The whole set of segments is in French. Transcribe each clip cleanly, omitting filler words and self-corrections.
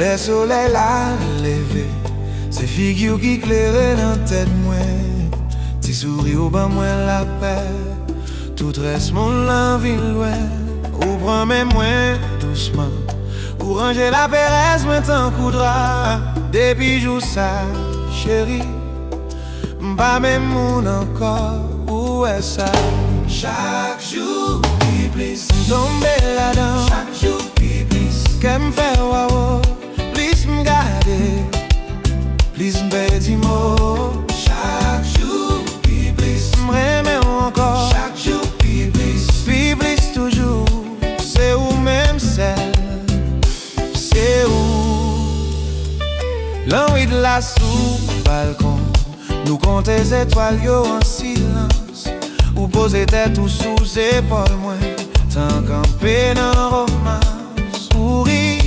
Le soleil la levé, c'est figure qui clairait dans tête moi. Ti souris au bas moi la paix, tout reste mon l'envie loin. Ou prends mes moins doucement, ou ranger la péresse maintenant coudra. Depuis jour ça, chérie, m'pas même mon encore, où est ça? Chaque jour, plus tomber là-dedans. Chaque jour, plus qu'elle me fait waouh. Please m'garder, please m'paie du mot. Chaque jour, plus m'aimer encore. Chaque jour, plus toujours. C'est où même celle, c'est où. L'envie de la sous balcon, nous compter les étoiles yo en silence. Ou poser tête ou sous épaule moi, tant campé dans romance. Souris,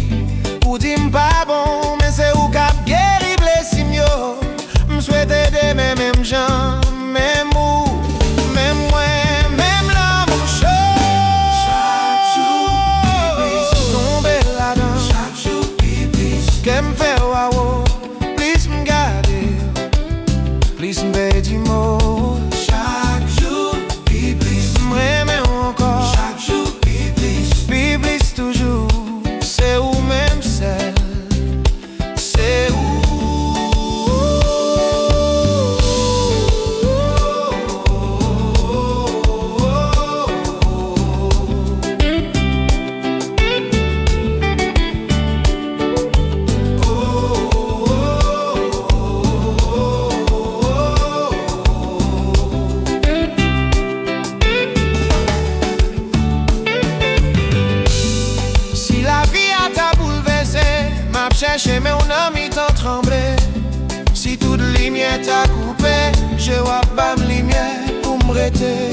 ou dit m'pas bon, mais c'est où cap guéri blessé mieux. M'souhaite aider même gens, même où, même moi, même l'amour chaud. Chaque jour, plus tomber là-dedans. Chaque jour, plus qu'elle me fait waouh. Please m'garder, please m'paie du mot. Chaque jour, plus m'aimer encore. Chaque jour, plus toujours. C'est où même celle, c'est où. Si la vie a t'a bouleversé, m'a cherché mais on a mis tant tremblé. Si toute lumière t'a coupé, je vois pas ma lumière pour m'arrêter.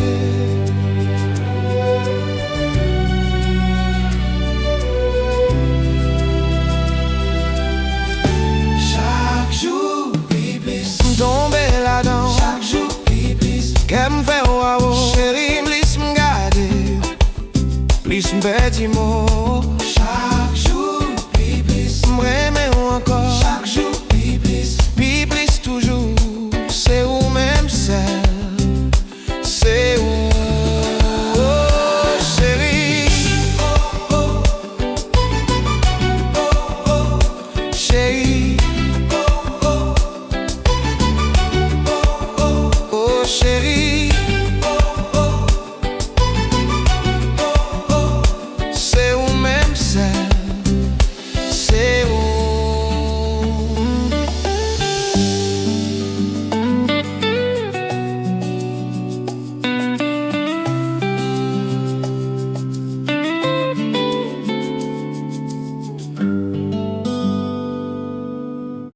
Chaque jour, plus tomber là-dedans. Chaque jour, plus qu'elle me fait